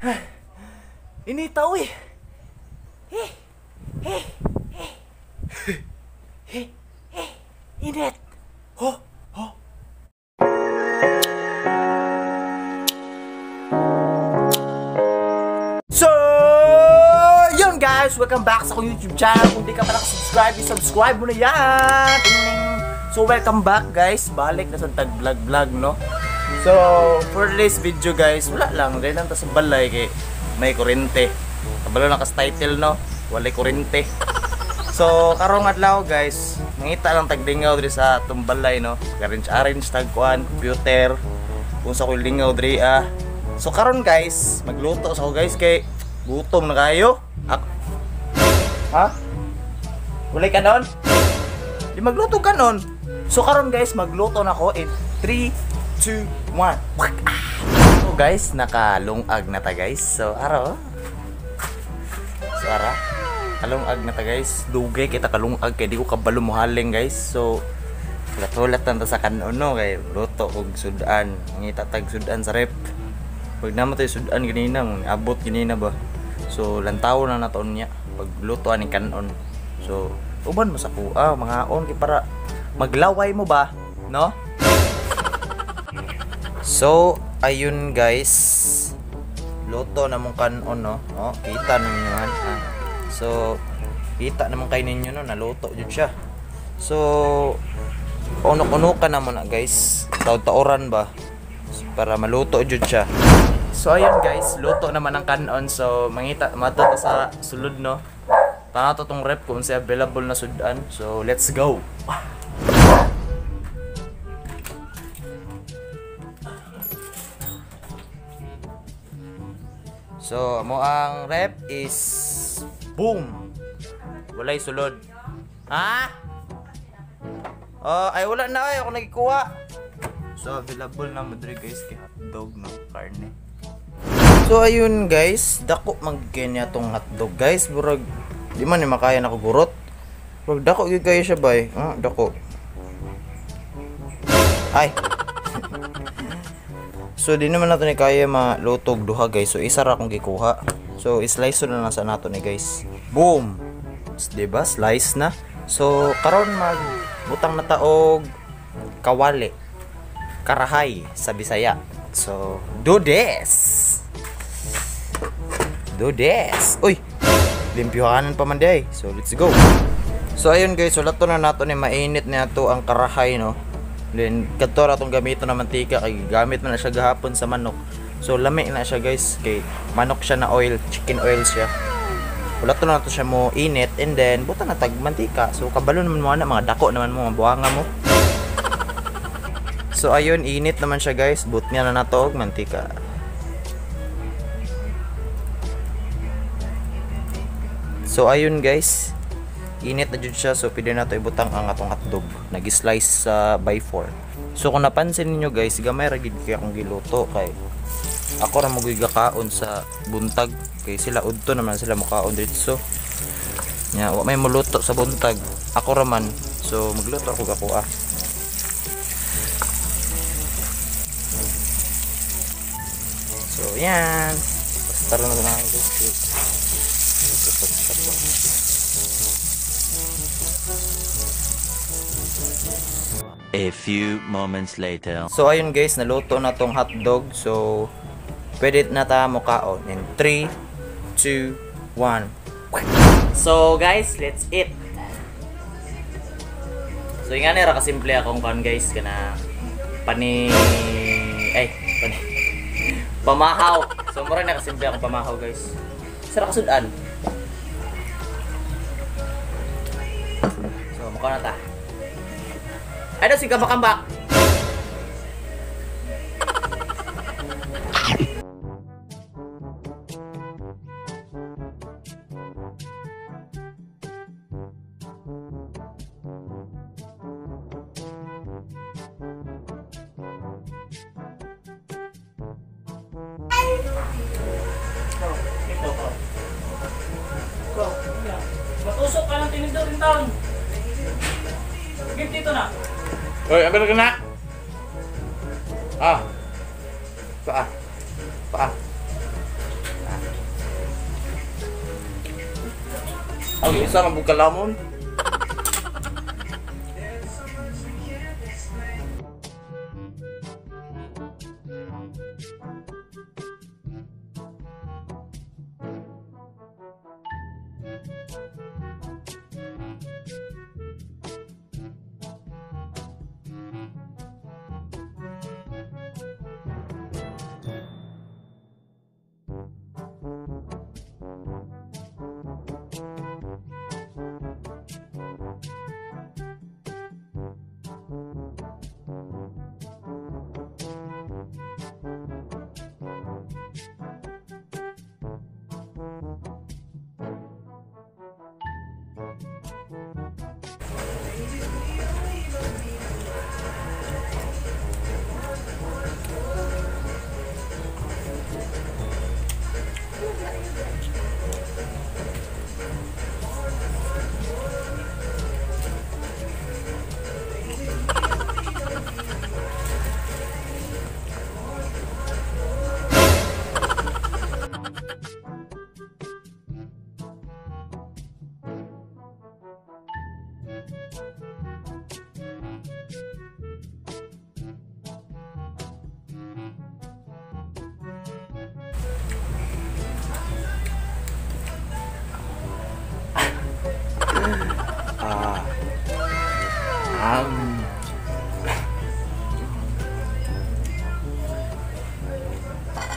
Ini tahu eh. Heh. Heh. Heh. Heh. Heh. Init. Ho. Ho. So, yun guys, welcome back sa akong YouTube channel. Kung di ka pa nakasubscribe, i-subscribe mo na yan. So, welcome back guys. Balik na sa tag-vlog-vlog, no? So, for today's video guys, wala lang. Rin ang sa balay kay may kurente. Kabalo na kas-title, no? Walay kurente. So, karong adlaw guys, mangita lang taglingaw diri sa tumbalay, no? Arrange tagkuan, computer. Kung sa ko lingaw diri So, karon guys, magluto sa ko guys kay gutom na kayo. Ha? Walay kanon? Di magluto kanon. So, karon guys, magluto na ko in 3, 2, 1. So guys, nakalungag na ta guys. So ara kalungag na ta guys. Dugay kita kalungag kay di ko kabalo mohaling guys. So lat-ulat ta sa kanon no kay luto og sudan. Ngita tag sudan sa rep. Pag naman tayo sudan ganina, abot ganina ba. So lantaw na naton niya pag luto ani kanon. So uban mo sa kuha mga on kay para maglaway mo ba, no? So, ayun guys. Luto na mong kanon, no? Oh, kita naman yun, ha? So, kita naman kayo ninyo, no? Naluto yun siya. So, unok-unok ka naman na guys. Taod-taoran ba? Para maluto yun siya. So, ayun guys. Luto naman ang kanon. So, mangita, matuto sa sulod, no? Tanato tong rep kung siya available na sudan. So, let's go! So, mo ang rep is boom. Walay sulod. Ha? Oh, ay wala na ay ako nagikuha. So, available na madre guys kay hotdog no karne. So, ayun guys, dako magkanya tong hotdog guys, burag di man ni makaya nako gurot. Burag dako gyud kaya siya bay. Dako. Ay. So di naman nato ni kaya malutog duha guys. So isa ra akong gikuha. So i-slice na lang sa nato ni guys. Boom. Diba? Slice na. So karon magbutang na taog kawali. Karahay sa Bisaya. So do this. Do this. Uy. Limpyohanan pa man day. So let's go. So ayun guys, ulat to na nato ni mainit na to ang karahay no. Then kadto ra tong gamito na mantika kay gamit man na siya gahapon sa manok. So lami na siya guys kay manok siya na oil, chicken oil siya. Wala to na to siya mo init and then buta na tag mantika. So kabalo naman mo na mga dako naman mo buhanga mo. So ayun init naman siya guys, but niya na nato og mantika. So ayun guys, init na jud siya. So pwede na to ibutang ang atong hotdog. Nag-slice sa by 4. So kung napansin niyo guys, gamay ra gid kay akong giluto kay ako ra magoy gakaon sa buntag kay sila udto naman sila mokaon dito. Nya wa may muluto sa buntag. Ako ra man. So magluto ako gakuha. So yan. Basta na lang guys. A few moments later. So ayun guys, naluto na tong hotdog. So pwede na ta mo kaon in 3, 2, 1. So guys, let's eat. So nga nira kasimple akong kan guys kana pamahaw. So mura na kasimple akong pamahaw guys. Sara kasudan. So mukha na ta. Ay daw si kambak-kambak. Matusok ka ng tinidor in town. Sige dito na. Oy, ang ganda na. Paa. Ang isa ng bukalamon.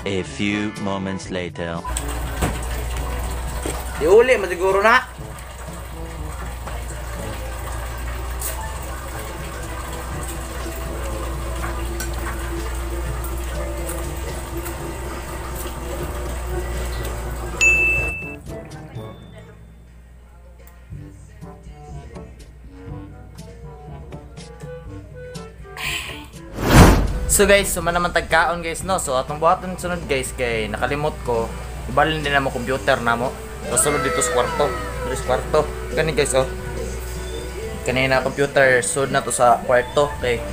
A few moments later. Diuli, masiguro na. So guys, suma naman tagkaon guys no. So atong buhaton sunod guys kay nakalimot ko. Ibalin din na mo computer na mo. So sulod dito sa kwarto. Dito sa kwarto. Kani guys oh. Kanina computer sud na to sa kwarto kay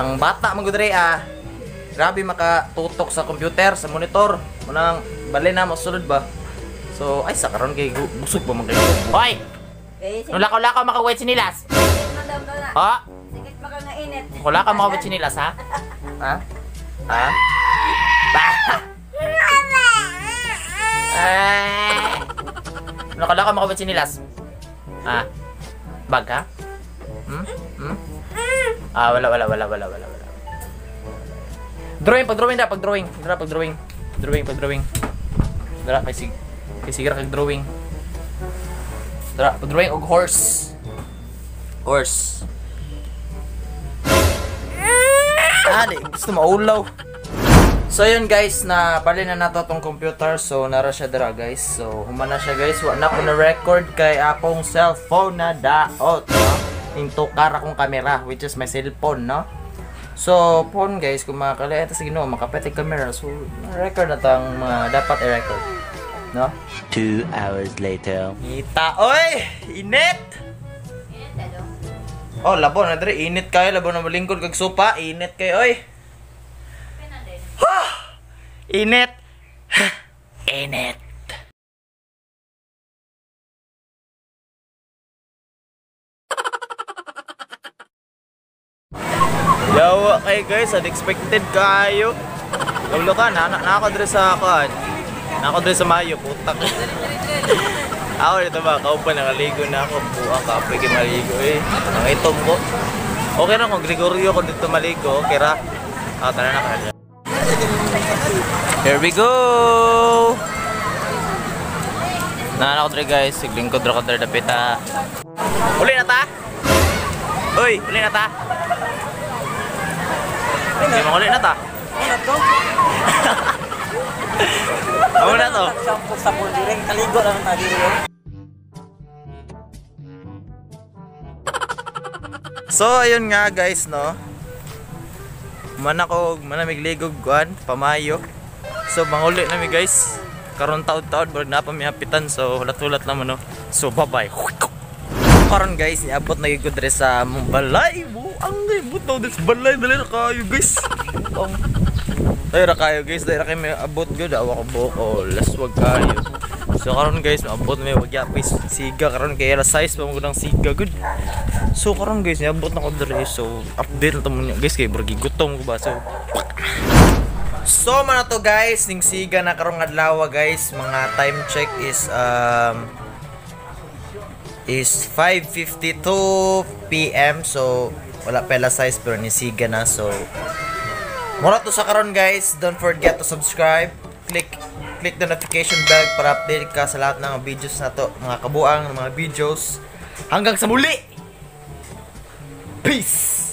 ang bata man gud grabe makatutok sa computer, sa monitor. Munang balin na mo sulod ba. So ay sa karon kay busog ba man kayo. Hoy. Nung lakaw-lakaw makawait sinilas. Ha? Sikit pa ka nga init. Wala ka makawait sinilas ha? Ha? Ha? Ba! Nakala ka makabit sinilas? Ha? Bag ha? Wala. Drawing, pag-drawing na, pag-drawing. Drawing. Dara, kay sigira kag-drawing. Dara, pag-drawing og horse. Gusto maulaw. So yun guys, na bali na nato tong computer. So nara siya dira guys. So humana siya guys. Wa na ko na record kay akong cellphone na daot, no? Into kara kong camera, which is my cellphone, no? So phone guys, kung makakalayan ta sa Ginoo, makapit ang camera. So record na tang mga dapat i-record, no? 2 hours later. Kita, oy! Init! Oh, labo na dre, init kayo, labo na malingkod kag sopa, init kayo, oy. Init. Init. Yawa kay guys, unexpected kayo. Lalo ka, nakakadre sa akin. Nakakadre sa Mayo, putak. Ako dito ba, kaupa nakaligo na ako. Buang kapoy kay maligo eh. Ang itom ko. Okay na kung Gregorio ko dito maligo. Okay ra. Tara na kanya. Here we go! Nana ko dre guys. Siglingkod ra ko dre dapita. Uli na ta? Uy, uli na ta? Hindi mo uli na ta? Ano na to? Sa pulireng kaligo lang na dito. So ayun nga guys no. Manamig ligog kuan pamayo. So manguli na mi guys. Karon taud-taud bag na pa mi hapitan so hulat-hulat naman no. So bye-bye. Karon guys, niabot na gyud dre sa balay. Ang buto des balay dali ra kayo guys. Dahil ra kayo guys, dahil ra kayo may abot gyud awa ko buok. Oh, laswag kayo. So karon guys, maabot may wagyapis siga karon kay alas 6 pa mo gudang siga good. So karon guys, niabot na ko diri. So update na to mo guys kay burgi gutom ko ba. So man to guys, ning siga na karong adlaw guys. Mga time check is 5:52 PM. So wala pa alas 6 pero ni siga na. So mura to sa karon guys. Don't forget to subscribe. Click the notification bell para update ka sa lahat ng videos na to, mga kabuang mga videos. Hanggang sa muli. Peace.